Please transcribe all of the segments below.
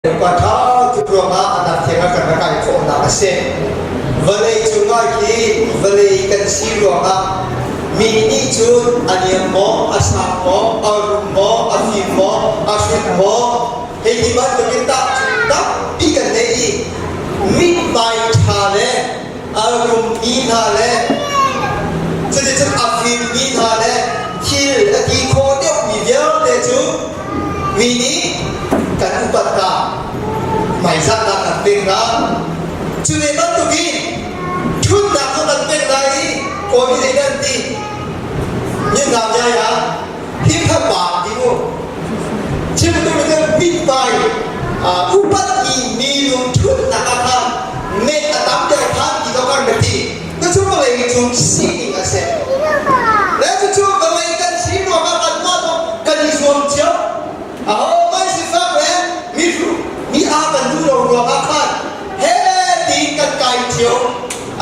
qua tháo tu pro ma anak thega kan kai ko na se vale chunga ki vale kan si ro ma mini chun aniam mo asam mo arum mo afim mo afim mo he di ba to kita ta pi kan nei mi bai tha le arum ni tha leจะจะอัฟฟิมมีทาเลคิลตะกี้โคเดียวมีเดียวเดจูมีนี้กันอุปตาไม่สักนักเป็นนะจุดนี้ตั้งตุกี้ชุดนักกันเป็นไรโคมีเรื่องดียังงามใจอ่ะที่ข้าบาดที่นู้ชีวิตตัวนี้ปิดไปอุปติมีลุงชุดนักกันเมตตาเดียวท่านที่ต้องการแบบนี้ก็ช่วยอะไรจุดสิ่งนี้เสร็จแล้วช่วยอะไรกันสิ่งว่ากันมาต้องกันยิ่งสมเจ้าไม่สิฟังแล้วมีอาบันดูเรารวมกันเฮ้ดีกันไก่เชียว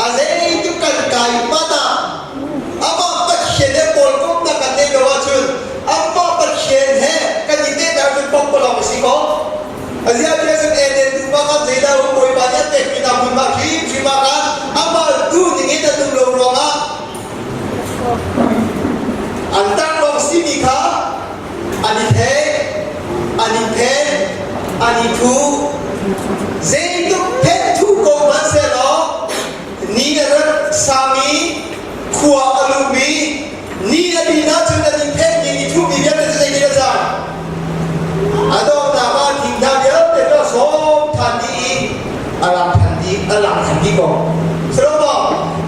อะไรที่กันไก่มาตาอามาปัจเจเนบอลก็นักกันเนบว่าชุดอามาปัจเจเนกันยิ่งเนบเป็นปกปลอมสิก็อาเซียนเป็นเอเดนดูมากันเจด้าหุ่นบริบาลยันเต็มพินาบุญมาคีมชิมากันอามาดูนี่เนดูเรารวมอันตั้งลงสิมีค่ะอันนี้เทอันนี้เพนอันนี้ทูเจตุเพนทูโกมันเสร็จแล้วนี่รักสามีขวาอลูมีนี่ดีนะจุดนี้เพนนี่ทูมีเยอะจะได้ดีจ้ะอันนั้นนามาทิ้งดาวเยอะแต่ก็สมทันดีอลังทันดีก่อนสรุปว่า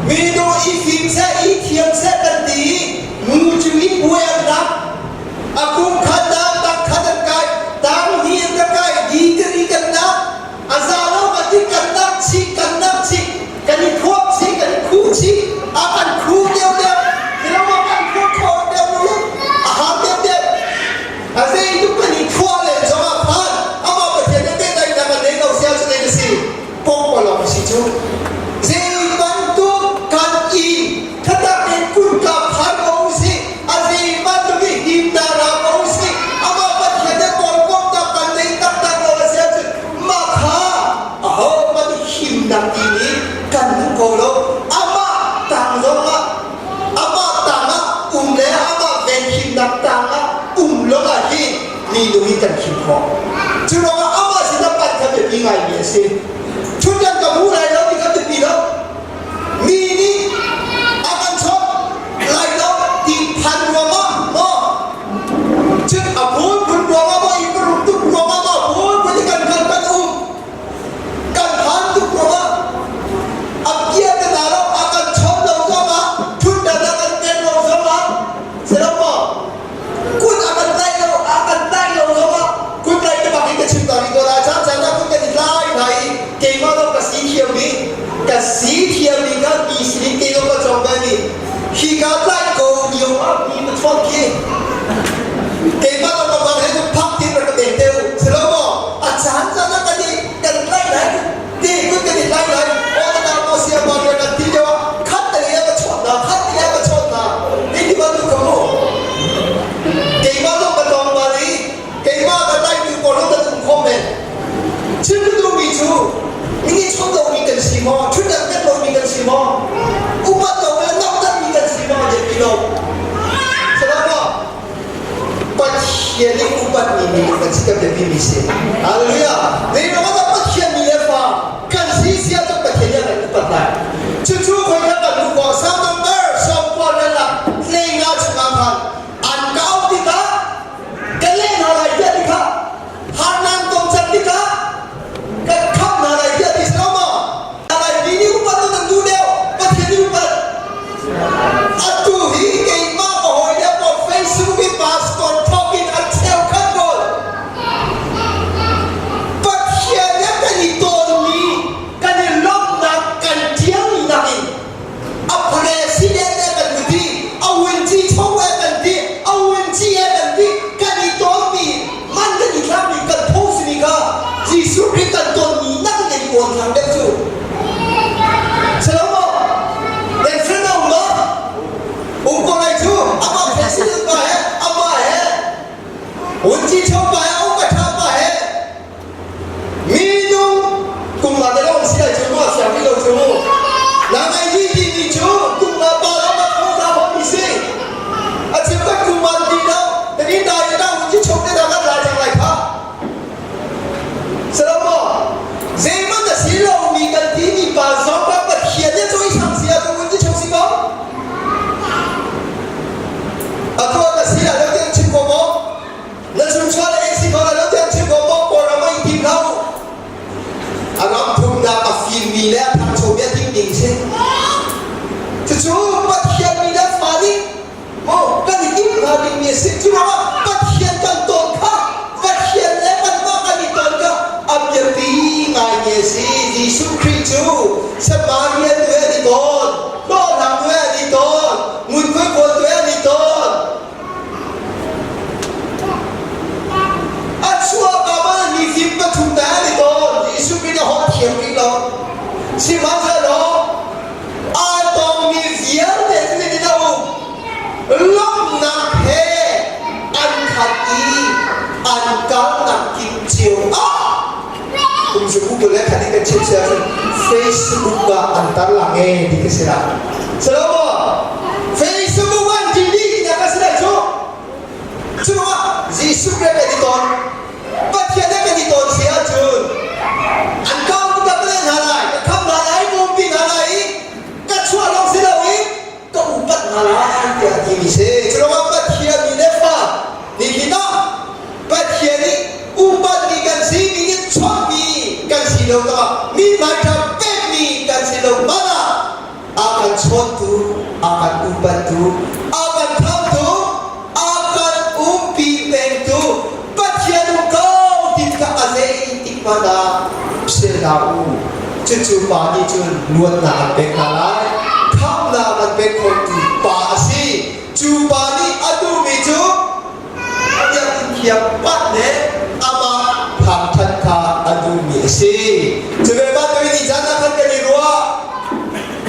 มีดูอีฟิล์มเสียอีเทียมเสียกันดีมูจูอีบัวนับอากุมขัดดาวตักขัดกันตามเฮียกันกันดีกันนับอาซาโลกันที่กันนับชิกันนี่ควบชิกันคู่ชิอากันคู่เดียวที่เราว่ากันคู่โคเดียวนู้นอาหารเดียวอาเซียทุกคนนี่ทั่วเลยจะมาพันอามาประเทศเด็กๆในประเทศเราเสียจะได้สิพงปลอมสิจูเจบันตุกันอีถ้าได้เป็นคุณกับพันองสิอาเซียบันตุกิหิมดาราองสิอามาประเทศเด็กบอลก็ตักกันในตักเราเสียจะมาฆ่ามันหิมดังนี้กันโกโลอามาต่างโลมาอามาต่างอ่ะเลยอามาเป็นหิมดังต่างอ่ะโลกะที่มีดูที่กันหิมพอจุดว่าอามาสินับปันทำเป็นยังไงเนี่ยสิชุดยังกับผู้ไรแล้วนี่ก็จะปีแล้วมีนี่อาการชอบไรแล้วตีพันวัวมาจึงอาพูดคุณวัวมาอีกรุ่งตุกวัวมาพูดคุณกันกันกันพันตุกวัวมาอาเกียร์กันแล้วอาการชอบเราก็มาชุดจะนักกันเต้นเราก็มาเสร็จแล้วก็คุณอาการไล่เราก็มาคุณไล่จะมาให้กันชิมตอนนี้ก็ได้จ้าจ้าคุณกันไล่ไหนเก่งมากเรากับสีเขียวนี้กับสีเขียวนี้ก็มีสีเขียวก็จงกันนี่ฮีก็ไล่โกงอยู่อ่ะมีมันฟอกกี้เก่งมากเรากับมันให้คุณพักที่ประเด็นเดียวเสร็จแล้วก็อาจารย์จะนักกันนี่กันไล่ไหนที่คุณกันไล่ไหนโอ้แต่เราเสียบอลกันที่เดียวคัดแต่ยังก็ชนนะนี่ที่มันถูกขโมยเก่งมากเรากับตองมาลีเก่งมากกันไล่ดูบอลแล้วก็ถูกคอมเมนต์ชื่อดูมีชูนี่ชอบเรามีกันสิมอชุดนั้นเป็นเรามีกันสิมออุปถัมภ์นับตั้งมีกันสิมอจะกิโลสำหรับว่าปัจเจกอุปถัมภ์มีกันสิกับเด็กมีเสียฮาเลลูยาในเราว่าปัจเจกมีเอฟากันสิเสียต้องปัจเจกอะไรอุปถัมภ์จู่ๆคนนั้นก็รู้ว่าสามตัวสองคนนั่นละเลี้ยงอาชีพมันอันเก่าที่ก็กันเล่นอะไรเยอะที่ก็หานังตรงจันที่ก็กันข้ามอะไรเยอะที่สมองอะไรมีนิ้วปัดต้องดูเดียวปัดแค่นิ้วปัดอัดตูฮีเก่งมากโอ้ยเดี๋ยวบอกเฟซบุ๊กมีพาสปอร์ตทอกินอัดเซลขั้นบนปัดแค่เนี้ยกันอีตัวนี้กันอีลบนักกันเที่ยวนี่นักอีอัพเรสิเดนกันดีเอาวินจีช่องแวกันดีเอาวินจีกันดีกันอีตัวนี้มันกันอีกแล้วมีกันโพสต์นี่ก็จีสุริกันตัวนี้นั่งในบนทางเดินจู่เสร็จแล้วบอกเด็กฟิลล์มาอุ้งก็เลยจู่อามาเพสิลไปอามาเฮอุ้งจีช่องไปอุ้งก็ทำไปเฮ đình sen chú chú bắt hiện mi đã phá đi ô cái gì kim phá đi mi sen chú nó bắt hiện căn tôn khác bắt hiện lẽ bắt nó cái gì tôn khác âm nhạc tí ngài nhẹ si Giêsu Christ chú sắp mà hiện tuệ đi tôn đo làm tuệ đi tôn mùi cuối cùng tuệ đi tôn Chúa cảm ơn vì phim các chúng ta đi tôn Giêsu Christ họ thiệp kinh lòng xin mang ra đó ai tông vì viếng để chúng ta đi đâu lúc nặng hè ăn thật ý ăn cao nặng kim chiều cũng sẽ cũng được lấy khả năng cái chiếc xe Facebook và ăn tán là nghe thì cái xe nào sao đâu Facebook ăn chỉ đi nhà cái xe này chú đúng không Giêsu Christ đi tôn bắt hiện cái đi tôn xe chứ ăn cao cũng gặp lên hà lại không hà lại cũng bị hà lại các chúa lòng sẽ đâu ý cũng bắt hà lại thì mình sẽ chứ đúng không bắt hiện mình đẹp à đi khi đó bắt hiện đi bắt điกันสิมีเงินชอบมีกันสิเราก็มีมาทำเป็นมีกันสิเราบ้าakan suatu akan ubantu akan tahu akan umpi bentu bagian kau tidak azai tikmana selau cucu bani cun luar nak bekalai kam nak bekol tu pasi cubani adu micu yang kiam pat ne ama phang than kha adu mi si cube ba tu ni jana kan ke ni ruwa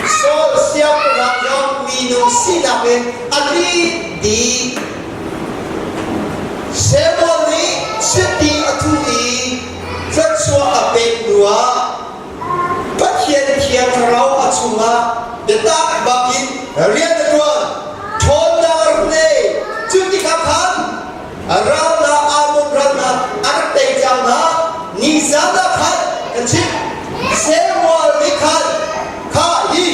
so siap nak yang minum sinapen ali di semoni seti atui fatsua apek dua bagian kian rau atsunga detak bagin rian tuan thondar ne cuti kaphan rana amun rana arte jana nizana khat kachit semol likhat kha hi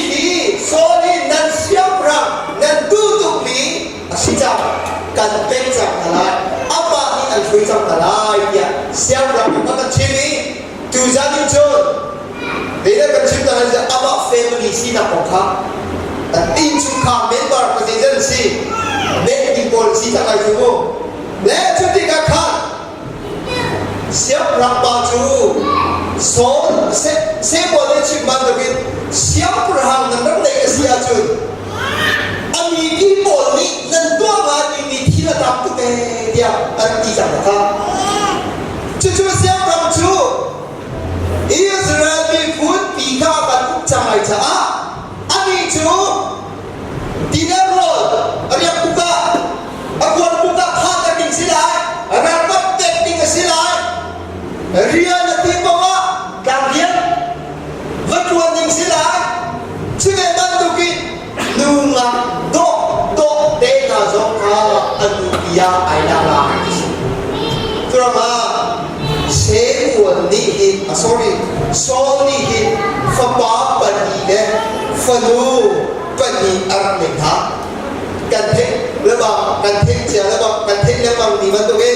soli nan siapra nan tutuk mi asija kan penjam kalai apa ni al fuijam kalai ya siapra kan chimi tu jani chon dena kan chim tan ja apa family sina kokha tin chu kha member position si net policy ta kai chu le chuti ka kha siapra pa chu son se bole chim ban de siapra hang nan le ka sia chu ami ki bol ni nan to ba ni thila tam tu te dia an ti ja ka chu siapra chu Israel mi pun pika kan chamai cha ami chu dinarol ari buka akuan buka khat ka ding silai ara pat tek ding silai ria na ti bawa kalian batuan ding silai chune ban tu ki nunga do de na zo ka anu ya ai la la drama se won ni hit sorry so ni hit fa pa pa ni de fa nu pa ni ar ne tha kan the le ba kan the che le ba kan the le ba ni ban to ke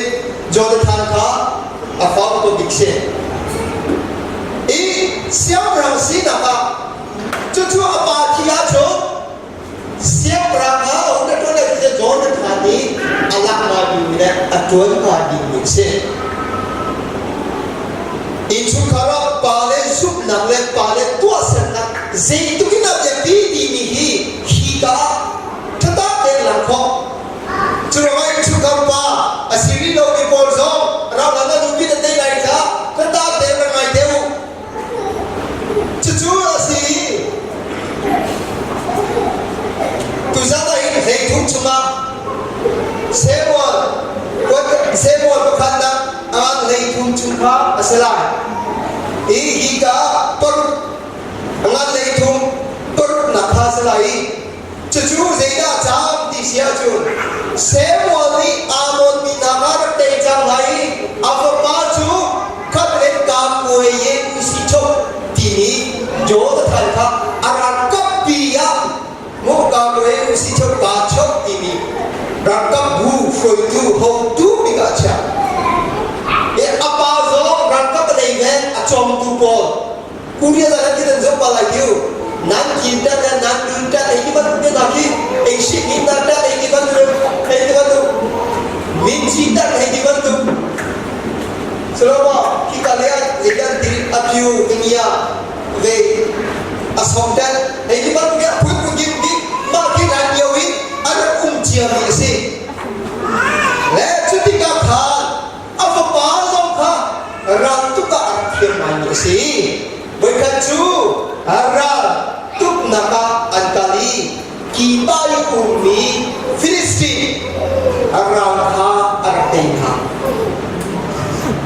Jonathan kha a fa to dikse e siam rang si na ka chu a pa thi a cho siam rang ha o de to le se Jonathan ni ala ma bi ne a tuan ka di ni se Insu kara pale sup nang le pale tua sen nang zei tu kita jadi di ni hita thata de lang kho churawai insu kara pa asiri lo ki pol zo ra la na du kita de lai ja thata de ra ngai deu chu asiri tu za da in zei tu chuma semol khanda aman lei thum chungkha asalai hi ka par aman lei thum par na kha salai chu zeida jam ti sia chu semol ni amon mi na mar te jam lai ap pa chu khat le ka koi ye usi chok ti ni jo ta thal kha ara kap pi ya mo ka koi usi chok ba chok ti ni ra kap bu foi tu ho tu mi ga cha apa zo rangkap dengan acom tu pol kudia dalam kita jumpa lagi nan kita dan nan kita ini baru kita lagi isi kita dan ini baru min kita ini baru selama kita lihat jika di apiu dunia ve asomdan ini baru kita pun begini makin anjauhi ada umjian ini ketika kan apa pasang kan ratu ka firman ini berkatu arah tuk naka ankali kibai umi Filistin arah ha artengha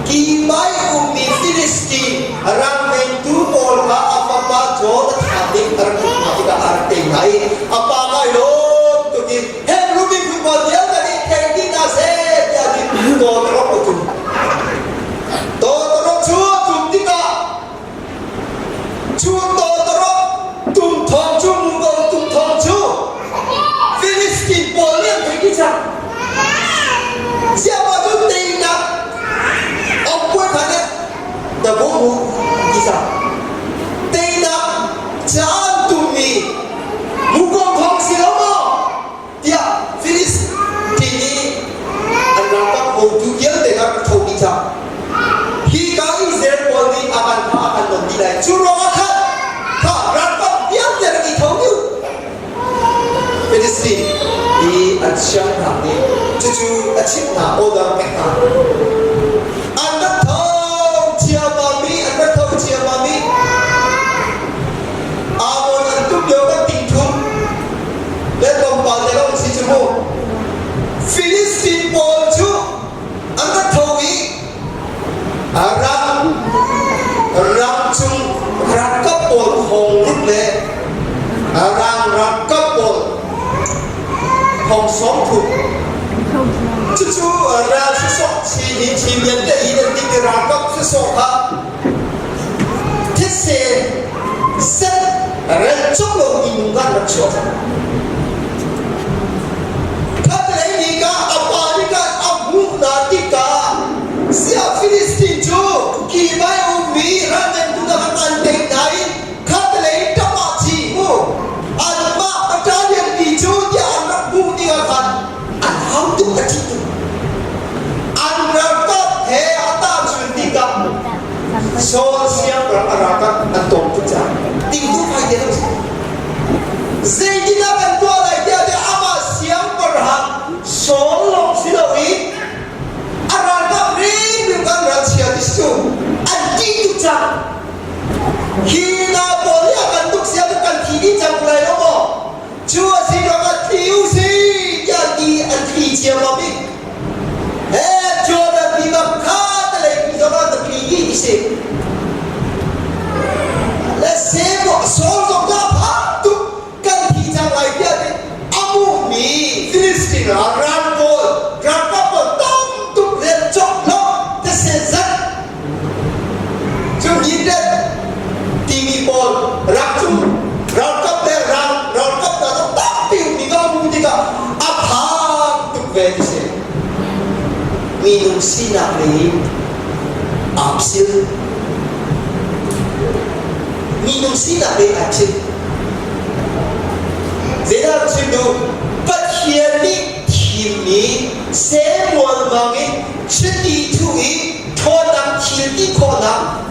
kibai umi Filistin arah mentu polka apa pa jod hadik artengha artenghai apa kayo tuki hem rubi kumadia tadi kendi nase jadi totoro kutu totoro chua tumtika chua totoro tum thong chu mungol tum thong chu Filistin polian pergi cak siapa tu tidak apa kata dah bohong kisah tidak jangan tumi mungol thong siapa dia Filistin ini adalah waktu dia dengan thong kisah hingga Israel poli akan menilai curang akan Filistin di Aceh ni, cucu Aceh na orang mereka. Anda tahu siapa mi? Awak antum jangan tinggal. Dan tempat dalam si cuma Filistin polju. Anda tahu ni? Orang cung rakap pol hongut le. Orang rakap pol hong song tu, cucu orang sesok si mian dah ini digerakkan sesok ha, tese set rencok lo inungan rencok. Kata ini ka apa ni ka abu nanti ka siap Filistin jo kibai umi ramen tu dah anteng naik kata ini tak macimu, alma pertanyaan dijo dia kan anham tu kecil anrakap he atas suntika so siap berarakat antum pecah tinggu faedah zaidina kan tua lagi ada amas siap berhak solong silawi arakat rindu kan rahasia disu anti ucap hina boleh akan tuk siap bukan kini campurai lomo cua silakat tiusi anti siapa ni? Jodoh tiba kata lagi zaman terpilih di sini. Lesebo solong apa tu kan hijau lagi ada amu ni Filistin rambut rambut potong tu recok lo tersesat. Cumjidat tinggi pol raksu rangkap dalam tapi tiga apa tu versi minum sinar ni absil minum sinar ni absil zina cindu pakian ni kimi semua bangi cedi tui thonam kilti khonam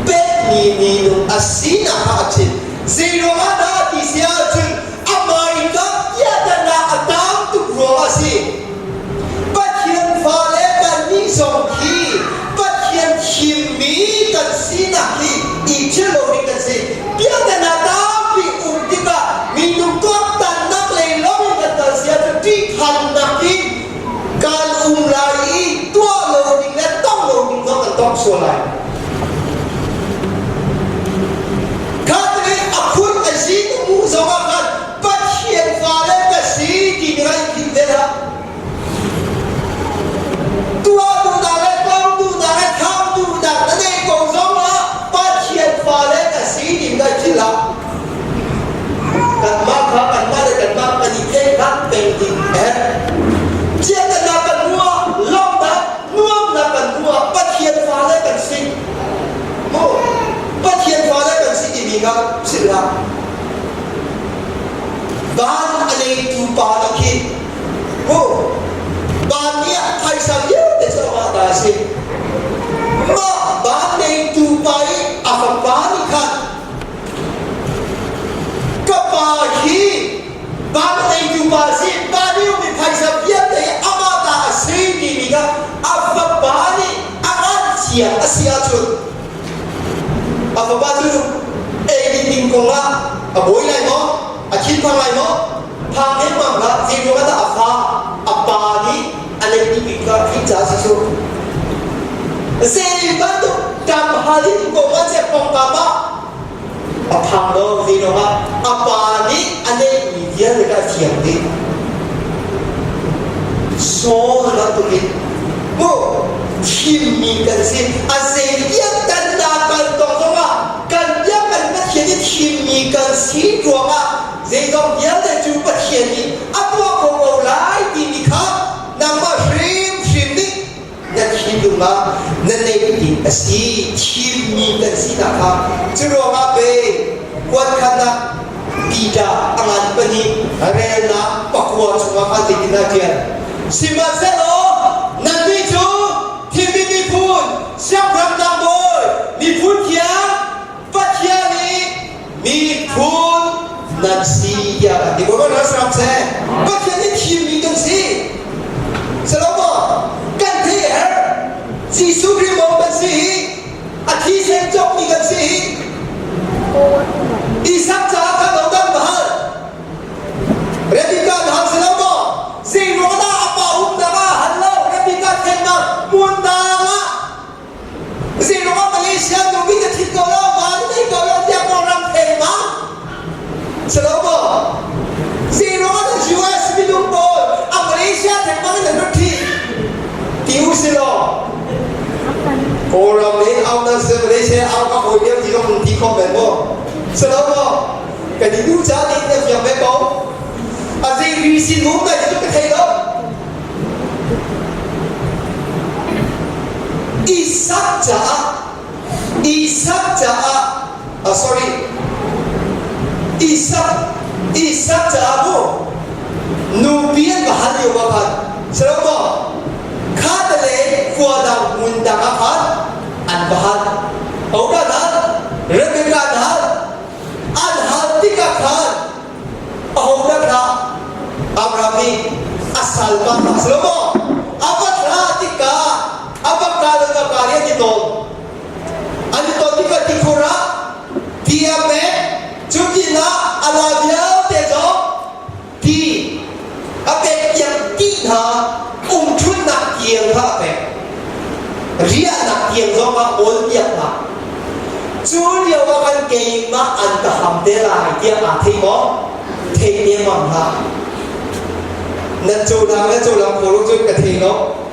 bet ni minum asina absil zero ada di siapun Amerika ya dana atam tu Kroasi bagian falekan ni songki bagian kimi kan sinaki ijelo ni kan si dia dana tapi untika minum tuak tanah lelong kata siapa di kanaki kal umlai tua lo ni letong lo ni kan tok solai kata akun asyik mu zawakan bagian falekan si dinai kita tua tu dah letong tu dah lekam tu dah tadi kau zawa bagian falekan si dinai kita kan maka ikan penting dia nak mua lomba nak mua bagian falekan si mu bagian falekan si dinai sila บ้านอะไรตูปาตะคิโอ้บ้านเนี้ยใครสักเยอะแต่จะมาได้สิมาบ้านในตูปาอาฟบ้านนี่กันก็ป่าฮีบ้านในตูปาสิบ้านนี้มีใครสักเยอะแต่อามาได้สิดีนี่กันอาฟบ้านนี่อามันเสียเสียจุดอาฟบ้านจุดเอ็งดิงกงละอาบอยไรมั้งอาคิดพังไรมั้งพังเห็นมั้งละจีนว่าจะอาฟ้าอาปานี่อะไรนี่อีกก็พิจารณาสุดเซนิบันตุจำฮาลินกงว่าจะปองกามาอาพังโน้จีนว่าอาปานี่อะไรนี่เดียร์ก็เทียมดิโซ่ละตุกิโอ้ทีมมีกันสิอาเซียนกันดากันตรงว่ากันยักกันประเทศที่ทีมมีกันสีดวงอ่ะเจ้าต้องยันแต่จูประเทศนี้อัปว่าคงเอาหลายปีนี้ครับนำมาฟิล์มนี่นั่นทีมดูมานั่นในปีนี้สีทีมมีกันสีนะครับจูรวงอ่ะเป้กวนขนาดปีดาอังอันปนีเรน่าปักวัวชัวร์กันติดนาเดียนสิมาเซโลนั่นไม่จูทีมมีพูนเสียงรำนำโดยมีพูนเขียนปัจจัยนี้มีพูนนั่นสิยาดีกว่าเราสามเซปัจจัยนี้ทีมมีกันสิสลบกันที่สิสุริมองกันสิอาทิตย์เซนจบมีกันสิอีสักจากกันเราตั้งบ้านเรบิกันหันสลบสิโรดาปาอุมดาหันเราเรบิกันเทนมามุนดาสิโรมาเลเซียดูวิธีที่เขาเล่ามาที่เขาเล่าที่เขารำเพลงมาสลบสิโรมาที่ US มีดูบอลมาเลเซียแข่งมาในรถที่อุสิโลโอเราเนี่ยเอาหนังสือมาเลเซียเอากับคนเดียวที่เขาที่เขาเป็นบ่สลบกันที่ดูจ้าที่เนี่ยยังไม่บอกอาจจะรีสิรู้แต่ที่จะไปเท่าอีสักจ้าsorry อีสักจ้าบุนูเบียนบ้านอยู่บ้านสรุปว่าข้าทะเลฟัวดังมุนดังอาหารอันบ้านเอากันนะเรื่องการนะอันหาติกาขานเอากันนะอับรามีอัสลมาสรุปว่าอับราติกาapa kalau karya gitu anu totika tikura dia me judina alabia tejo di apa yang kita chun nak kieng ha pe ria nak kieng zo ma ol yak ma chu liao wa kan ke ma an ta ham de lai dia a thei mo thei ne ma ha na chu lam ko lu chu ka thei no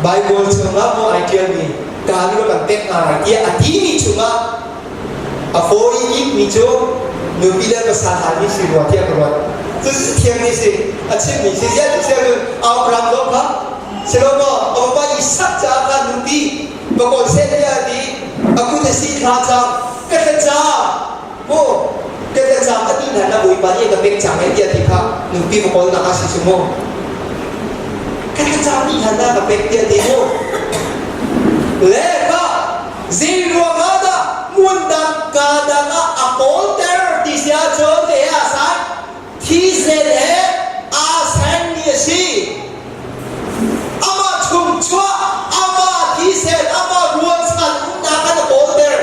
Bible cuma mau idea ni, kalau kita tengok dia adini cuma, afoi ini mijo, nubila kesalahan ni sih buat dia keluar. Terus tiang ni sih, acim ni sih dia tu Abraham tu apa? Selama apa Ishak jaga nubi, pokok saya di, aku nasi raja, kerja, oh kerja tadi nana bui banyak tapi jangan dia tiap nubi pokok nak kasih semua. Kerja ni hendak kepek dia demo. Leka zero ada mundang kadang apol ter di sia jod dia asal tisel he asal ni si ama chung chua ama tisel ama ruan san mundang kan apol ter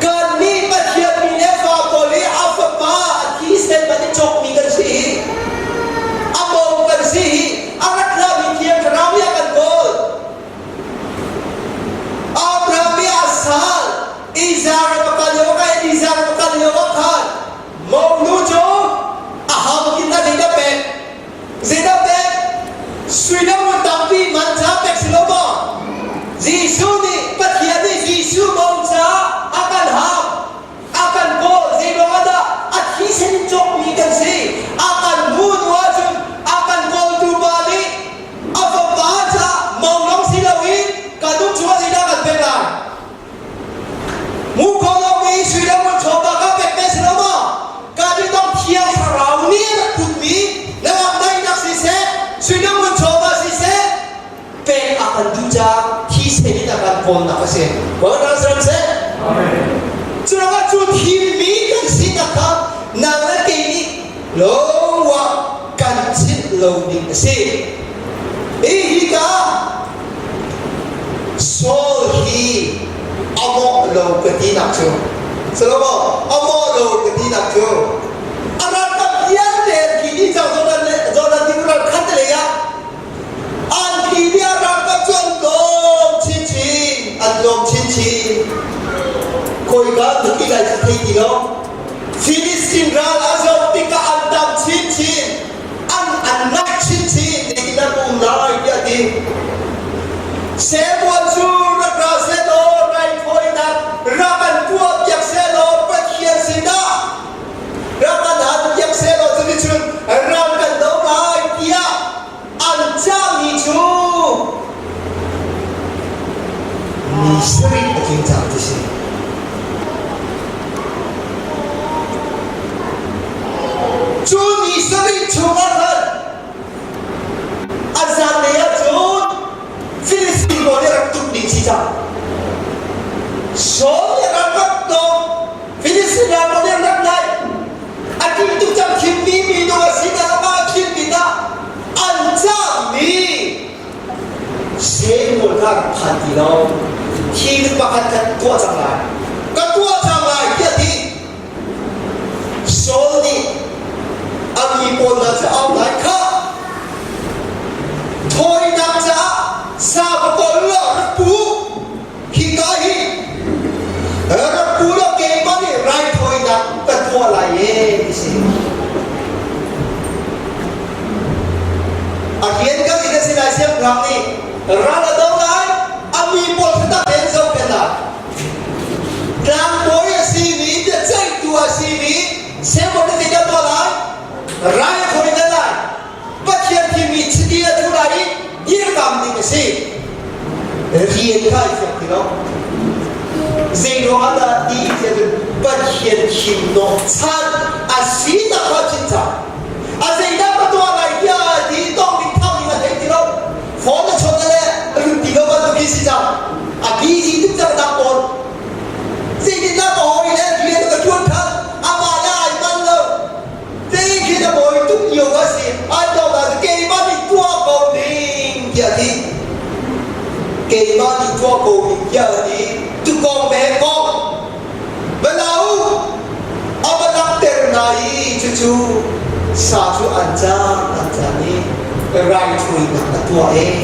kan ni macam ni lefa poli apa pa tisel macam chok ni kan si Amo versi anak Nabi kian Nabi akan gol. Abraham asal Izar bakal yoga Mau nuju pol na kasi wala sa se chura ka chu thi mi kan sinaka na na ke ni lo wa kan chit lo ding se hi ka so hi amo lo ka ti nak chu selo amo lo ka ti nak chu ara ta yan de ki ni cha zo na ti ku ra khat le ya an ki dia ra ka chon ko chin chin an dom chin chin koi ga tu ki lai sa thei ti lo Filistin ra la zo ti ka an dam chin chin an nak chin chin de ki na ku na ya ti se bo chu ra ka se do rai khoi na ra kan pu yak se lo pa khian si da ra kan han yak se lo chu chun ra kan do mai tia an cha ni chu ni sri a kin cha ti si chu ni sri chu ma han azan ne ya chu Filistin ko ni rak tuk ni chi cha so ni rak to Filistin ya ko ni rak nai akin tuk cham khim mi do si da ma khim mi da an cha mi se mo ka phan ti lo thi lu pa kan kan tua chang lai ka tua chang lai ya ti so ni ami pon na cha au lai kha thôi nam cha sa ba ko lo ra pu hi ka hi ra pu lo ke ma ni rai thôi na ka tua la ye si a hian ka ni si la siam ram ni ra la do lai ami pol ta den zo ke na tang boy si ni de chai tua si ni se mo ni ka to lai rai thôi na lai bắt hiện thì mình chỉ đi thu lại yên cảm thì cái gì riêng cái gì đó gì đó là đi thì bắt hiện thì nó chán à xí đã có chính xác à gì đó bắt đầu lại kia thìต้องมีทำนี่มาเห็นที่เราฝนจะชนอะไรอยู่ที่เราบ้านตัวกี่สิจ้าอ่ะกี่สิทุกจังดับปนสิ่งที่น่าต่อไปเนี่ยเรียนกับชวนท่านอามาได้มันเลยสิ่งที่จะบอกทุกอย่างก็สิอันต่อมาเกี่ยวกับตัวกูดิ้งเกี่ยวกับเกี่ยวกับตัวกูดิ้งเกี่ยวกับทุกคนแม่ก็เวลาเอาไปนับเตอร์นายจู่ๆสาธุอันจานี่ไรทุยนักตัวเอง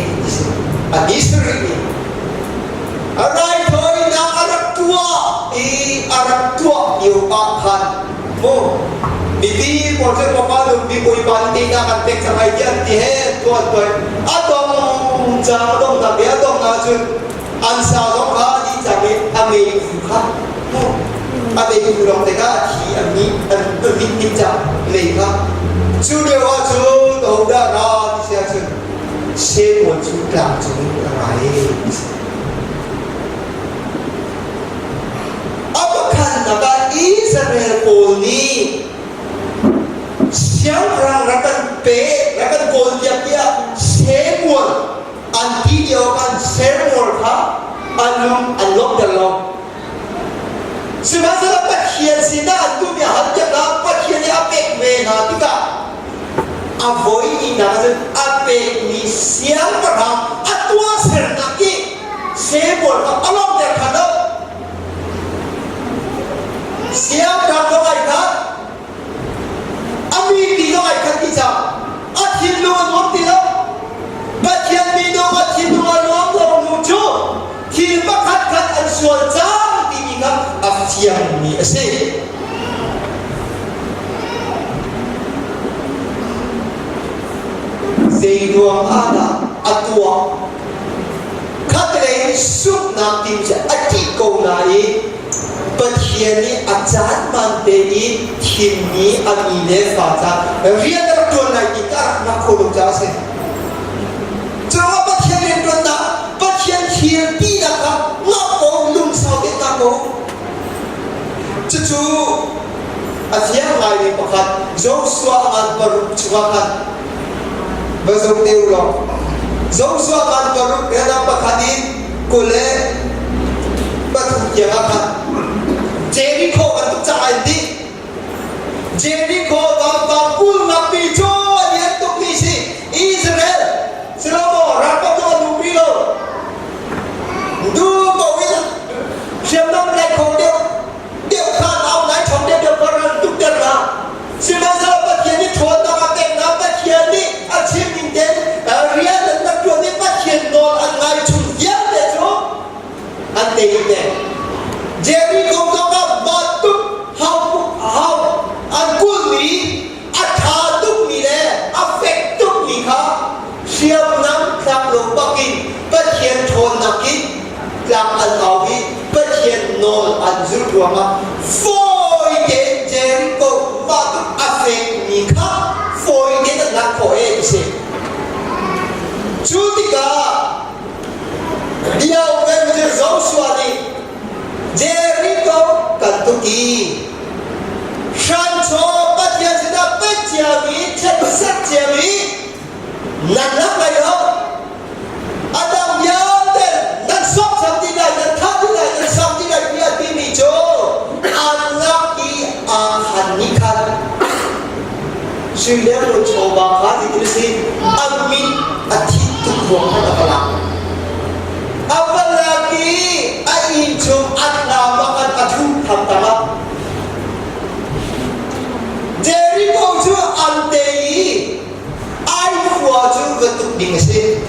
อันนี้สุดเลยอะไรทุยนักอะไรตัวอะไรตัวอยู่อาคันโมBibi portion papalu bibo iban tina kan tek sa kaibigan ti he tuat toy atong cha dong na be atong na chun an sa dong ka di cha me ame kha mo ame ku dong te ka thi ami an tu ni cha le kha chu de wa chu do da na ti sia chun se mo chu ka chu rai apa kan na ka Israel ko ni siang rang rakan pe rakan kol dia semua anti dia kan semua ha alum dalam semasa dapat hian sida tu dia hanya dapat hian dia apek me na tika avoid ni na apek ni siang perang atua sernaki semua alum dia kada siang dah kau kan Ami tidak akan kita. Akhir luar waktu itu, bagian minum akhir luar waktu muncul. Kita katakan ansuan jam diingat akhir ini asal. Zaiduang ada atua. Katakan sub nanti adik kau naik. Bagian ini ajar manteni kini amine fata. Rian tertuan lagi kita nak kolom jasa. Jangan bagian ini tuan tak bagian kiri tidak kan ngapong lung saudet ngapong. Cucu asyik lagi pakat Joshua akan berjuangkan berzong teulong. Joshua akan berjuangkan pakatin kule อันเอาวิก็เขียนโนอันจุดรวมมาฟอยเกนเจริโกมาตุอาเฟกมีข้าฟอยเกนนักโคเอติเซจุติกาเดียวกันจะสองส่วนนี้เจริโกกันตุกีฉันชอบปัจจัยสินะปัจจัยมีเช่นสัจจะมีนั่นนักไปแล้วอาดัมยาวเด่นนั่นสอบสัมติได้นั่นท่าที่ได้นั่นสัมติได้เพียรที่มีโจอันนักอีอาหันนิคันชื่อเลี้ยงโชว์บางครั้งที่ดูสิอันมีอาทิตย์ทุกหัวให้กับเราapalagi ain Jumat namakan aduh tantama dari koju antei ai kuaju betuk dingse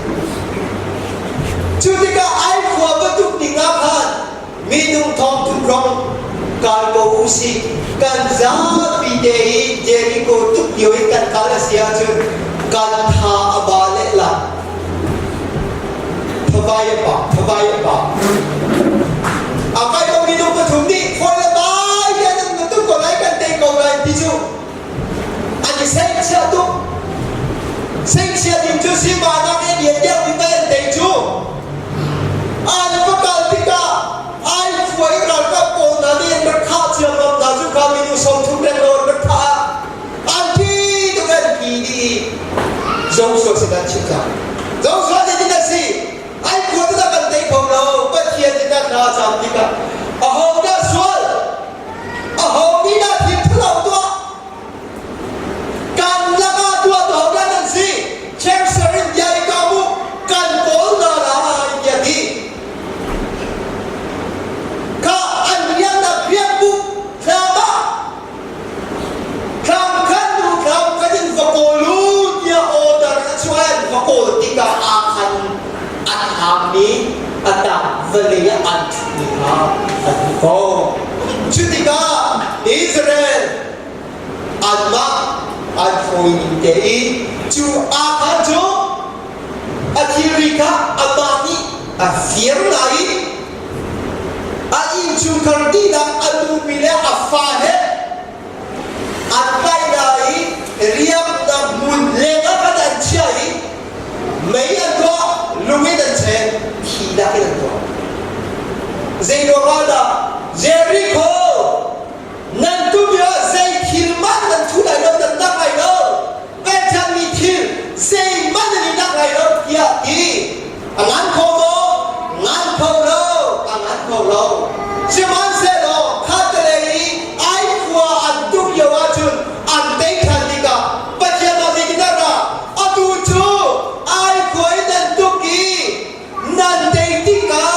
jutika ai kuaju betuk dingakan minum thong tukrong kalbo usi kan zabi dei dari kotuk yoi kan kalasia ju kan tha abale laทบายปากทบายปากอาใครต้องมีดูกระถุงนี่คนละบายแค่นั้นมันต้องกดไลค์กันเต็มกดไลค์ที่จูอันนี้เซ็งเชียตุ๊กเซ็งเชียยิ่งจูสิมาหน้าเนี่ยเดี๋ยวมีเต็มเต็มจูอันนี้ก็การที่กาไอ้ฝอยเราก็โกนนั่นเองมันฆ่าเชื่อมเราจูการมีดูส่งทุกเรื่องเรามันฆ่าอันที่ตัวกันกี่ดีจงสวดสิกันชิคกี้จงสวดที่นั่นสิไอ้คนที่กันเด็กของเราก็เทียนที่นั่นนาจำที่กันอ้าวน่าสวยอ้าวนี่น่าทิ้งเราตัวการละมาตัวของนั่นสิเชฟสรินใหญ่กามุกันโกนนาลาอย่างนี้ข้าอันยังนับเพียงบุกคลาบ้าคลามขันดูคลามขันฟะโกลูยาโอดาร์ช่วยฟะโกติกาอาคันอันทำนี้อันดับเวลีอันนี้ครับอันนี้ก็ชุติกาอิสราเอลอันมาอันโฟอินเดียจูอาคาจูอัทิริกาอันมานีอันฟิร์นาอีอันอินจูคันดีนักอันดูมิเลอัฟฟาเฮอันไปนาอีเรียบนักมุนเลกกันอันเชียอีไม่ยันตัวลุงไม่ดันเชนขี้ได้กันตัวเจโรกาดาเจริโกนั่นทุกอย่างเจคิลมันนั่นทุกอย่างนั่นนักไงเนาะเป็นทางมีคิลเจมันนั่นนักไงเนาะยาดีงานเขาโลงานเขาโลงานเขาโลเชื่อมันเสร็จแล้วข้าจะเลยไอ้ขวาอันทุกอย่างจุนอันเด็กขันดีกาปัจจัยมาดีกันนะอันดูจูไอ้ขวานั่นทุกทีนั่นเด็กดีกา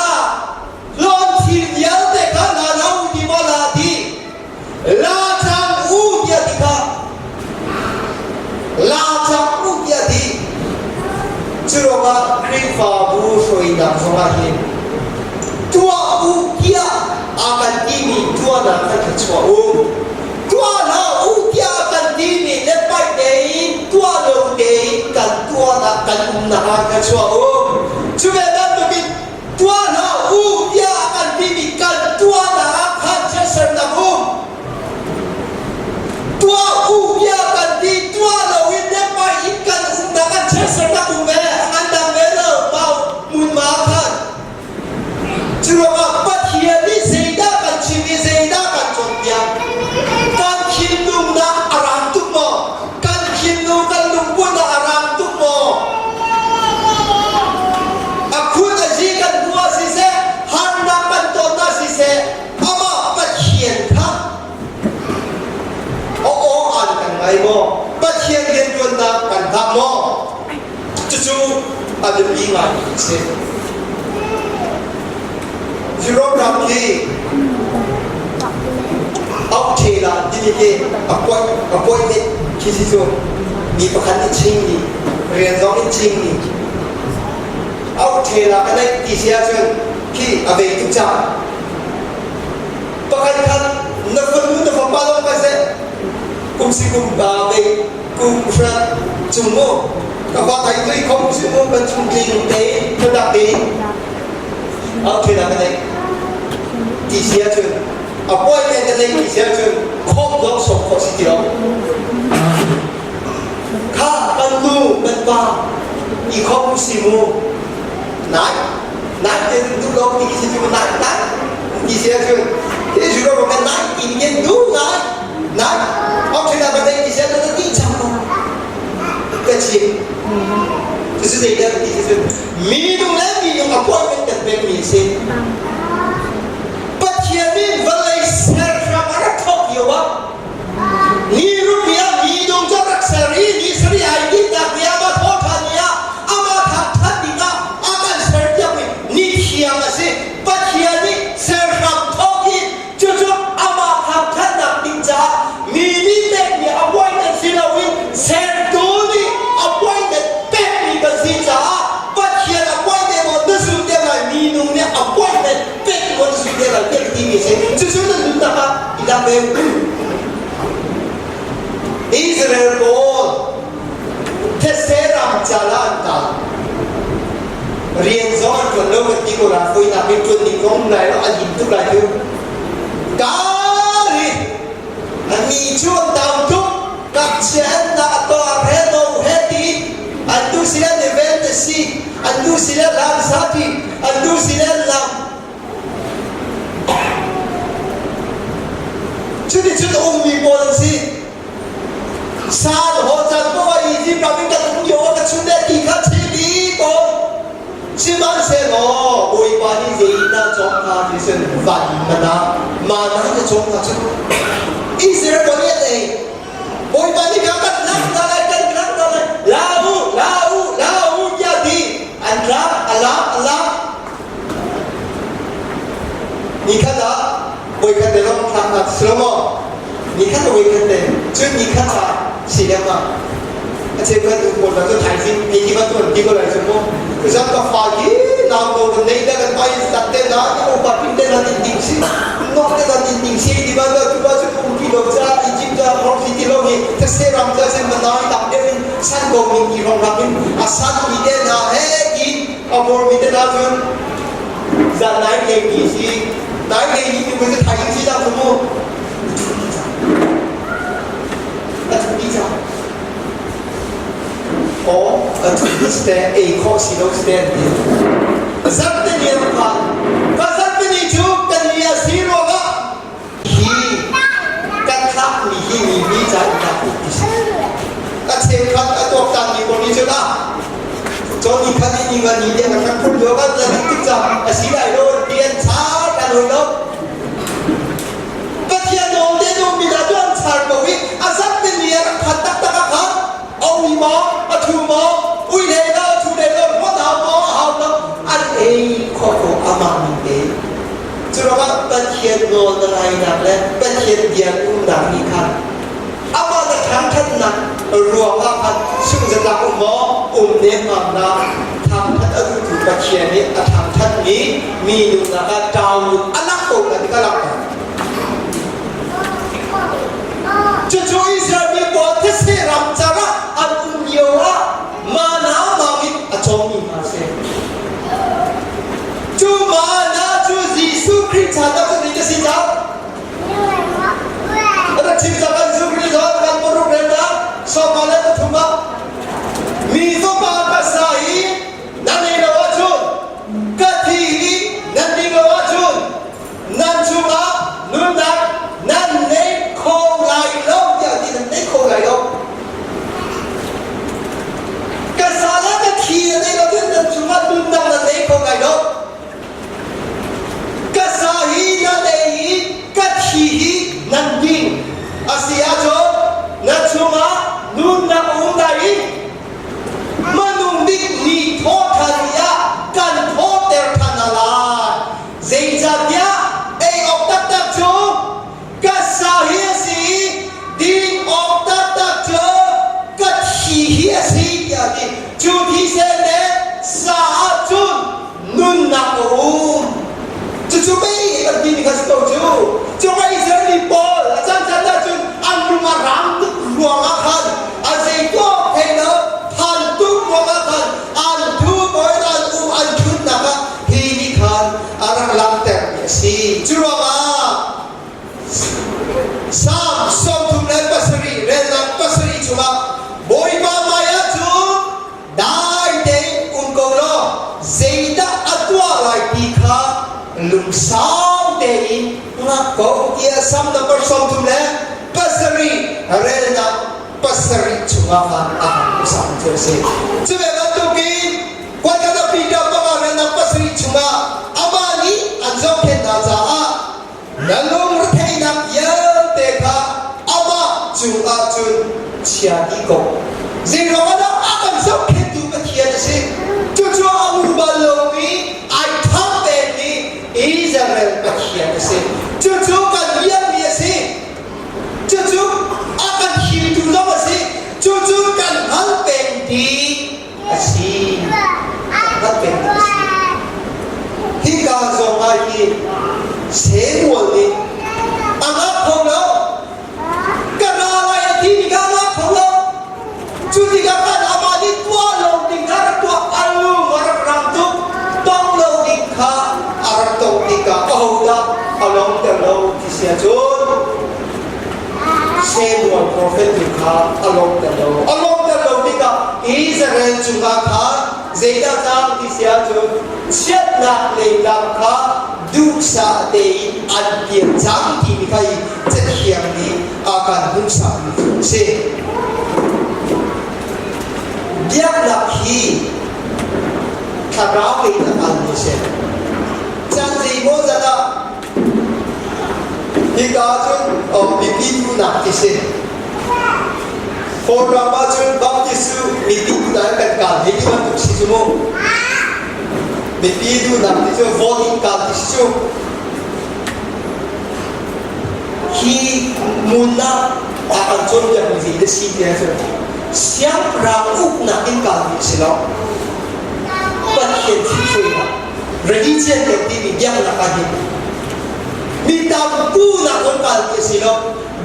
ลอนที่เดียวเด็กกันนะเราที่มาลาดีลาจังอูเดียดีกาลาจังอูเดียดีจุดว่าคริสฟาบูโชยดังสมาธิตัวอูเดียอาการที่มีตัวนั้นก็ชัวอูตัวนั้นอูเดียอาการที่มีเล็บไปเดินตัวลงเดินกันตัวนั้นกันนั้นก็ชัวอูช่วยนั่นตัวมีตัวนั้นอูเดียอาการที่มีกันตัวนั้นขัดเชื่อสันนับอูตัวอูเดียอาการที่ตัวเราวินเล็บไปอีกกันนั้นกันเชื่อสันนับอูแม่อันดับเวลาเบามุนมาขัดช่วยว่าปัจเจียนี่เสียดกันชีวิตเสียดกันจนยังการคิดดูนะอารามทุกโมการคิดดูกันลุงบุญนะอารามทุกโมaku nak jikan dua sisi hadapan tona sisi ama pacian kah oh an kan ngai mo pacian gen dun na kan ta mo cucu ada binga sih Jerome Ramli Oke lah jadi apa ini kisi tu di pekan ini cinggi rian ini cinggiเอาเทละกันได้กี่เสียจนที่อาเบยทุกจ่าประกันคันนักฟุตบอลนักฟุตบอลก็เสร็จกุมสิกุมบาเบยกุมฟรัดจุ่มโม่กับว่าไทยด้วยเขาจุ่มโม่เป็นจุ่มดีเตะระดับดี เอาเทน่ากันเลยที่เสียจนเอาป่วยเป็นกันเลยที่เสียจนครอบครัวสมบูรณ์สิที่เราข้าบรรลุบรรดาอีกครอบครัวสิมูนายจะดูโลกที่สิจูนายที่เสียจนที่จุดเราเป็นนายที่เรียนดูนายเอาเทน่ากันเลยที่เสียจนที่จำก็ชิม这是这个意思是迷动来迷动啊，关键的别迷信。不天命本来身上把它套有啊，你如果要迷动这个身体，你身体还你那不要把套他你啊，阿妈他你那阿干身体上面，你天啊是不天命身上套的，就是阿妈他那你家迷你的你阿关键是那位身体的阿关键。个是啥？不天啊，关键我那时候在那迷弄的啊，关键别我那时候在那别的地方，这就是你那么一大堆。อิสราเอลบอกเทเซรัมจารันตาเรียนสอนคนโลกที่กูรักคุยนับเป็นคนที่กงไหลแล้วอันยิ่งทุกหลายคือการอันนี้ช่วงดาวทุกกับเชนดาตัวเฮโตเฮตีอันดูสิเลนเวลเตซีอันดูสิเลนลามซาตีอันดูสิเลนลามชุดนี้ชุดองค์มีบอลสิซาดหัวจันทร์ว่าอีจิปต์เราเป็นการทุ่งโยกับชุดเด็กที่ขัดชีวิตก่อนชิมันเสนอโอยบานีเจีน่าจงพาที่สุดวันมานาจะจงพาชุดอิสราเอลคนนี้เองโอยบานีเขากันนักอะไรลาอูยาดีอันรักอัลลานี่ข้าจะโอยกันเดี๋ยวเราทำแบบสโลโมนี่ข้าจะโอยกันเดี๋ยวจุดนี่ข้าจะสีดำอ่ะอาจารย์ก็ดูคนเราจะถ่ายสิ่งนี้ที่มาตัวนี้ก็เลยสมมติคือสักก็ฟ้ายี่น้ำโดนในเรื่องกันไปสักเดือนนะที่อุปถัมภ์เดือนละดิ้งสินอกเดือนละดิ้งสิที่บ้านเราที่ว่าจะพุ่งที่เราจะอียิปต์จะพร้อมที่เราเนี่ยจะเสรัมจะเสมันน้อยตับเดือนสั้นกว่ามีกี่รองรับเป็นอาสันมีเดือนนะเฮ้กินเอาบอลมีเดือนละจนจะไหนเองกี่สิไหนเองกี่ที่มันจะถ่ายสิ่งที่เราสมมติอาจารย์ดีจ้ะโอ้ทุกสเตนเอข้อสิโลสเตนเนี่ยสัตว์เนี่ยผ่านก็สัตว์นี่จูกันเนี่ยสิโลกะฮีกันทักมีฮีมีใจนะก็เชื่อครับตัวการมีคนนี้ใช่ไหมจนอีกครั้งนี้เงินนี้เนี่ยมันพูดเยอะก็จะติดจับสิได้โดนเรียนช้ากันเลยเนาะก็เทียนโดนเดียนโดนมีแต่ด้วนชาร์บวิอาสัตว์เนี่ยขัดตักตะกันเอาอีหมออาทูหมออุ้ยเดลาทูเดลาหัวหน้าหมอเอาละอันเอข้อโตอามามิเอจุดว่าเป็นเทียนโดนอะไรนักและเป็นเทียนเดียนอุ้มดังนี้ครับอามาจะทำท่านนักรวมว่าพันซึ่งจะรับหมออุ้มเลี้ยงมานะทำท่านอุตุตะเคียนนี้ทำท่านนี้มีดูนะครับดาวอันนักโตกันก็รับจะช่วยอิสราเอลบอกที่เสรัมจาระอันอุ้มโยระมานามาวิดอจอมีมาเสจูมานาจูยิสุคริสต์ชาดาจะดีจะสิจ้าแต่ชีวิตจากการสุคริสต์จากการบรุษเรนนะสอบมาแล้วก็ทุ่มมามีตัวมาภาษาอีนั่นเองเราว่าจุนกะทินั่นเองเราว่าจุนนั่นจูมานุ่นนักนั่นเนโคไลโลอย่างที่นั่นเนโคไลโลกษัตริย์กะทิในเราที่นั่นจูมานุ่นนักนั่นเนโคไลโลกษัตริย์นั่นเองกะทินั่นดิ้งอาเซียโจนั่นจูมานุ่นนักอุ้งได้มันนุ่มดิ้งนี่โทษทันยากันโทษเตอร์ทันอะไรเจจัดยาเอออกตักโจก็สาเหตุสิดิ้งออกตักโจก็ที่เหตุสิอย่างนี้จุดที่เสนสาจุนนุ่นนักอุ้มจู่ๆไม่กันดิ้งกันสโตจู่ๆไม่เจอรีบอลอาจารย์จันทร์จุนอันรุ่งมารังตุกหลวงอาคารอาเซียนก็เห็นแล้วพันตุกหลวงอาคารอันทุบอยอันอุ้มอันชุนนะครับที่นี่คัน si Jurama Sam som tum le pasari rena pasari chuma boy ba maya chu dai de unko lo zeida atwa lai ti kha lum sao de na ko kia sam na par som tum le pasari rena pasari chuma ma a sam chu se chube ba tu ki kwa ka da pi da ba rena pasari chuma amani anzo ke na za a nalong rthei na ya ka ama chu a chun chia di ko zero ada akan sok ketu pakia se chu chu amu balomi ai tham be ni Israel pakia se chu chu kan lian ni se chu chu akan hiu tu lo se chu chu kan hal pen di asi hal pen di hi ka zo ma hi se mo ni anga khong lo Jika kan amani tua lo tinggal tua alu warak ramtu tong lo dikha arto dikha ahoda along the lo kisiajon sebuah prophet dikha along the lo dikha Israel juga kha zeda jam kisiajon siat nak lelam kha duksa dei adbian jam dikai cethiang ni akan hungsa se biak nak hi tharau ke takan ni se janji mo jada hi ka chun bibi tu nak ki se for rama chun baptisu bibi tu nak kan ka ni ma tu si mo bibi tu nak ti chu voting ka ti chu hi munna akan chun ya ni de si dia chu siap rauk nak ingkar di sini, perhatian siswa, religion yang dibiang nak kadi, minta buku nak ingkar di sini,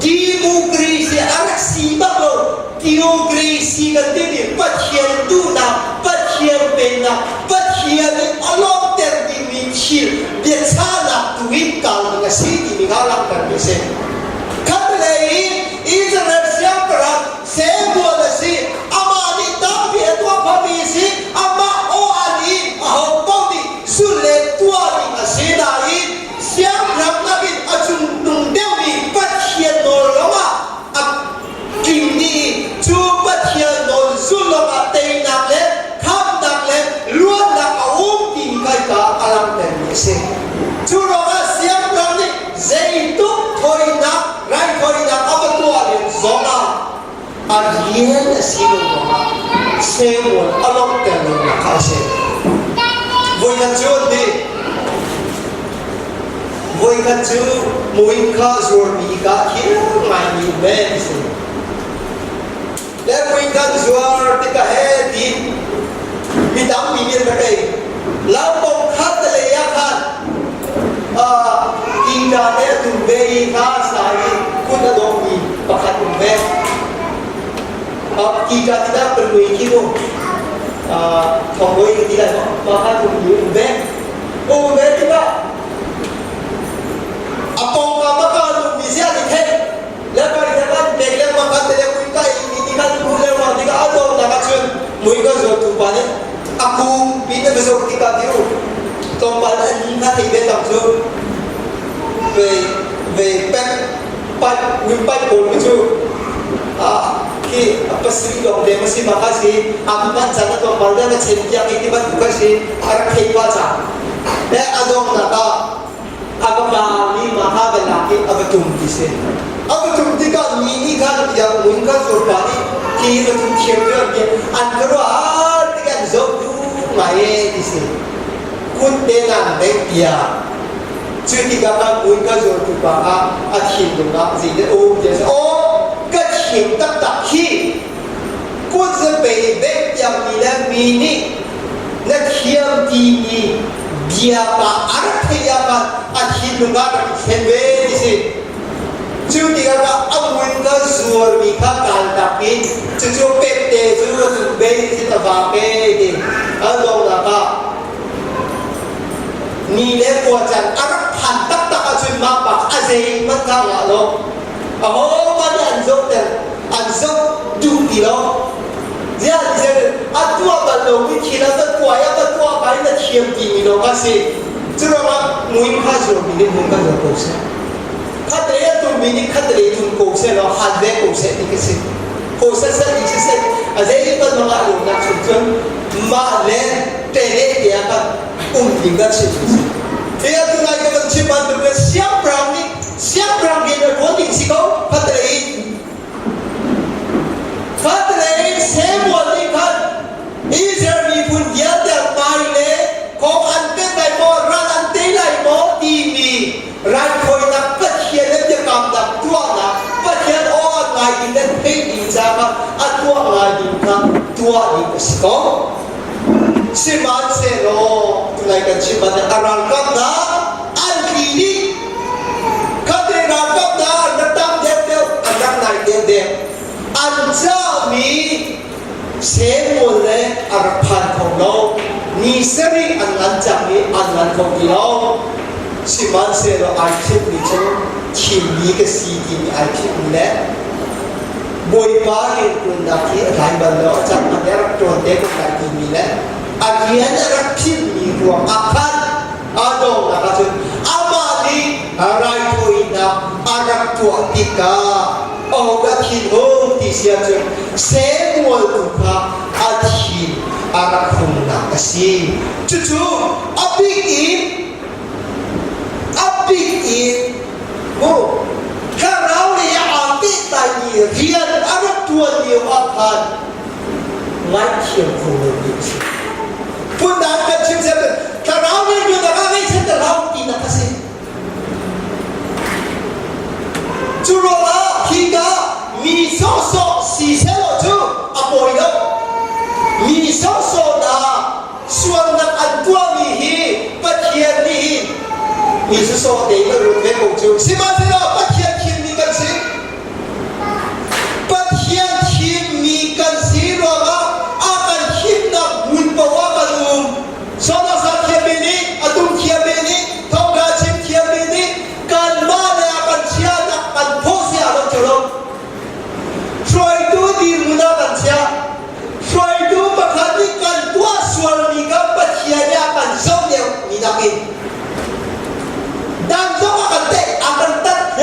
demokrasi anak sibak lo, demokrasi kan ini, perhatian tu nak, perhatian benda, perhatian Allah terdimikir, biasa nak tu ingkar dengan sini mengalah kan di sini. Kalau Israel siap rauk sebuah nasi amani tapi itu apa bisi ama oani ahok bodi sulit tuari nasi lain siap nak nabi acun tungdewi perhatian noloma kini cuba perhatian nol sulama tenak le kam nak le luar nak awam tingkai ka alam tenisi curama siap rani zaitun koinak rai koinak apa tuari zona Ariel sino mama semua alok telu nakase voi kanjun di voi kanju muin ka zor mi ka kira mai ni ben se le voi kanju ar tika he di mi dam mi mir bakai lau bong khat le ya khan inga le tu be ka sai kun da dong mi pakhat tu be kita tidak perlu ikut konvoy tidak maka tunggu ubek juga apa maka lu bisa dikhen lepas itu deklar maka telefon ini kan boleh orang tidak ada orang macam mereka suatu pada aku pindah besok kita dia tombal ini nanti betul tu ve pat wimpai pun itu कि पश्चिमी लोग दे मसी मका से आप बात जाना तो मर्दा में चेंजिया की बात बुका से हर खेल बाजा ले अदों नका अब काली महा बना के अब तुम किसे अब तुम दिखा मीनी का या उनका सुरपानी कि ये तुम खेल के अंदरो आर दिखा जो तू माये किसे कुत्ते ना देखिया चुटी का उनका जो तू पाका अखिल दूंगा जिधर ओ जैसे ओ hiện tất cả khi quân dân bị bếp dòng đi lên mini nó khiêm đi đi bia bà ăn thấy ya bà ăn thịt luôn cả khen về đi gì chú thì các ông nguyên cái ruột bị các cản đặc biệt chú bếp để chú bê đi thì ta vào bê đi ở đâu là cả นี่เล็กกว่าจันอารักพันตักตักอาจุนมาปักอาเซมันข้าวละโลโอ้โหมันอันซกแต่อันซกดูดีโลเจ้าเจ้าอันตัวบัลลงวิธีแล้วก็ตัวยังก็ตัวไปนั่นเทียมดีมีโลก็สิจุดว่ามุ้ยข้าจุดมีนี่มุ้ยข้าจุดโกเซ่ข้าเตะตุนมีนี่ข้าเตะตุนโกเซ่เราหันเด็กโกเซ่นี่ก็สิโกเซ่เซ่นี่เซ่อาเซนี่มันมาลงนักจุดจนมาเล่นเตะเล่นเดียกันลิงกัดสิเฮียตุนายก็มันชิมันตุนเป็นเสียงพรำนี่เสียงพรำกินเป็นคนดิ่งสิเขาข้าเตะข้าเตะเสียงวันนี้กันอิสราเอลมีพุ่นเดียดแต่ไม่เลยของอันเป็นไงโมรันอันเตยไลโมดีมีรันคอยนักปัจเจียนเล็บจะกำดับตัวนะปัจเจียนอ้อนไงดินเล่นเพลงดีจ้ามาอันตัวไงดินกันตัวนี้ก็สิเขาสิมันเสโลตุนายกันสิมันอารันกันนะอันที่นี้ข้าเตยรันกันนะนักตั้งเดียวเดียวอันนั้นนายเดียวเดียวอันเจ้ามีเสียงหมดเลยอารักพันของเรานี่สิริอันนั้นจะมีอันนั้นของเราสิมันเสโลไอคิดนี่จูทีมีก็สีดีมีไอคิดนี่แหละบอยบาร์กุนนักที่ไรบ้างเราจะมันได้รับตัวเด็กคนนั้นที่มีแหละอาเกียนรักที่มีรวมอาคันอาดงนะครับจุดอามาดีอะไรตัวอินาอารักตัวติกาโอ้ก็คิดโอ้ที่เสียจุดเสียงวัวตุกาอาทิตอารักคนนักสิจู่ๆอภิกินโอ้ข้าเราเนี่ยอาติตานีเรียนอารักตัวเดียวอาคันไล่เทียมคนเดียวพูดได้กันชิมเสร็จถ้าเราเนี่ยอยู่แต่ว่าไม่ใช่แต่เราตีนักสิจุโรลาฮิกามีโซโซสีเซโลจูอโปยโลมีโซโซนาส่วนนักอันตัวมีฮีปัจเจียนมีฮีมีโซโซเด็กรุ่นเด็กของจูสิมาเซโลปัจเจียนคิมมีกันสิปัจเจียนคิมมีกันสิโรมาอาการคิมนักบุญปวากันสอนสัตย์เขียนแบบนี้อาตุมเขียนแบบนี้ทองกาชิมเขียนแบบนี้การมาเนี่ยการเชียร์นักการโพสต์อะไรจุดนั้นช่วยดูดีมุนาการเชียร์ช่วยดูประคันนี้การตัวส่วนนี้กับปัจเจียเนี่ยการส่งเดียวมีนักบินดังส่งอาการเตะอาการตัดเฮ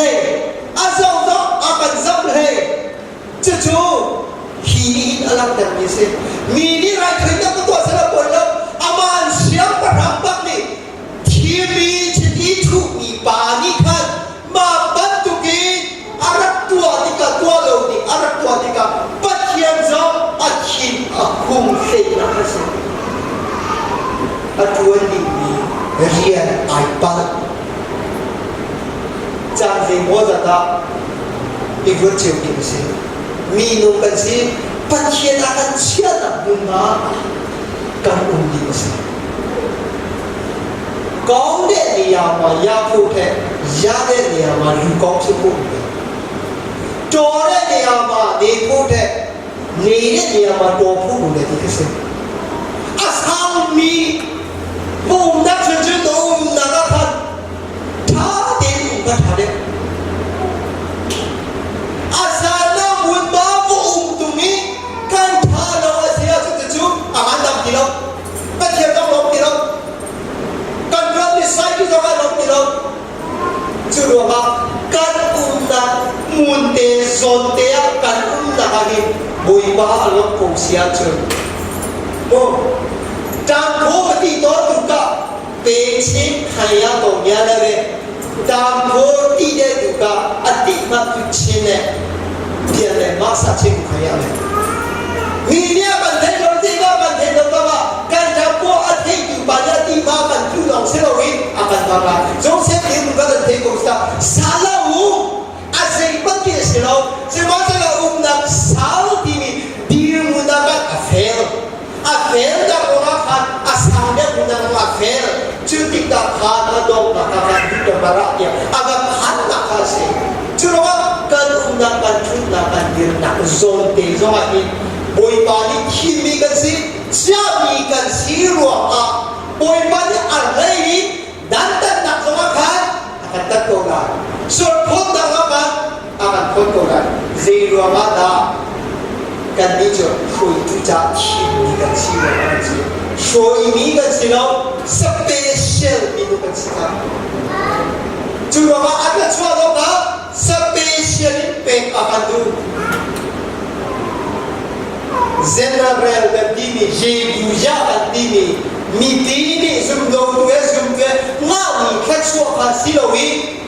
อาส่งอาการส่งเฮจู่ๆฮีนี่อะไรแบบนี้สิมีนี่ไรถึงจะตัวสลับคนแล้วอามันเสียงประรำบักนี่ที่มีชนิดทุกมีปานิคันมาบันทุกีอารักตัวติกาตัวโลดิอารักตัวติกาปัจเจียนซ้ออาชินอาคุมเสียนะสิอาตัวนี้มีเรียนไอปันจางเสียงวัวจะตาอีกวันเช้ากินสิมีนุ่มกันสิปัจเจียนอาการเชียร์บุญมาการอุ้มดีสิกองเด็กเนี่ยมายาพูดแท้ยาเด็กเนี่ยมาอยู่กองสุขุมโจเด็กเนี่ยมาเด็กพูดแท้นี่เด็กเนี่ยมาโตพูดเลยที่สิอาสามีบุญนักเชื่อถือตัวนักพันท้าเด็กก็ท้าเด็กอาสาหน้าบุญมาบุญตรงนี้การท้าเราเสียจุดจุดอามันดำกิโลก็เทียบต้องลงกิโลการรับนิสัยที่ต้องการลงกิโลจุดว่าการอุ้มนักมุนเตซอนเตียการอุ้มนักอะไรบุยบ้าลงคงเสียจุดโอ้จางโคติโตตุกะเป็นสิ่งขยะตรงนี้เลยจางโคติเดตุกะอดีตมาตุชินเนี่ยเดียร์เลยมาสัจจิขยะเลยมีเนี่ยบันเทิงเราที่ก็บันเทิงเราก็ว่าการจับพวกอาทิตย์อยู่บ้านที่มาบันทึกลงเสร็จวิอาการบ้าจงเสร็จที่มันก็จะเทกุสตาสาลาอูอาศัยปัจจัยสิเราสมัยเราอุ้มนักสาวที่มีดีมุนักอาเฟลจากorang kan asalnya punya affair cuti tak ada dong makanan itu beratnya agak hangat kasih cuma kan undangan undangan dirnak zonte zonati boy bani kimi kan si siapa kan si ruang boy bani alai dan tan nak zongakan akan tertolak surpun tak makan akan tertolak zero mata kan nijo shui tu ja ti ni kan si wa kan si shui ni kan si lo special itu kan si kan cuma ada suatu apa special impact akan tu general kan ini jebuja kan ini mitini sumdo tu ngawi kacua kasilawi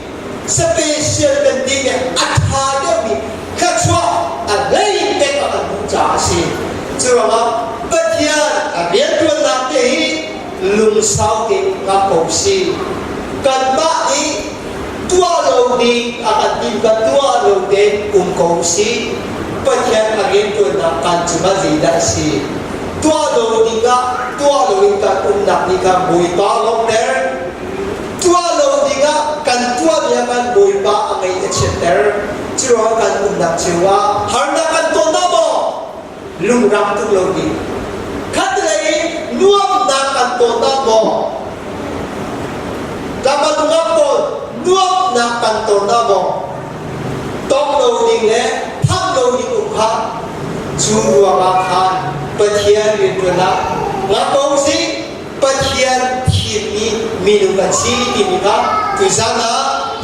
special kan ini athada ni kacua alai impact akan tu jasi cuma bagian biar tuan nanti lung sau ke kaposi kan baik tua loading akan tiba tua loading kongsi bagian lagi tu nak kan cuma zida si tua loading ka nak ni kan boy pa long there tua loading kan tua dia kan boy pa angai etc cuma kan nak cewa harna kan tu namo lung ram tu loading kan lagi nuam nak kan tu namo dapat ngapon nuam nak kan tu namo tong loading le loading ukha churua makan pathian rituna ngapausi pathian thini minukan si timika tuisana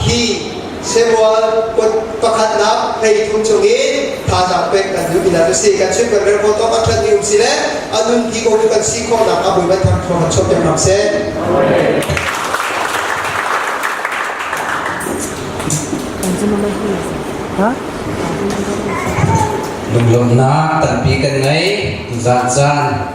hi sebal pakhatna hei thungchongin tha pek kan dubila si kan chhe kan photo ka thani usile anun ki ko kan si ko na ka buiba thang thong chop tem namse lum na tanpi kan ngai zan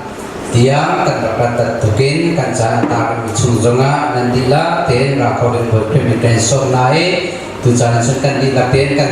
tiang kan dapat tukin kan sana tak chung zonga nandila ten rakoden berpemikiran sonai tu jalan kan di ten kan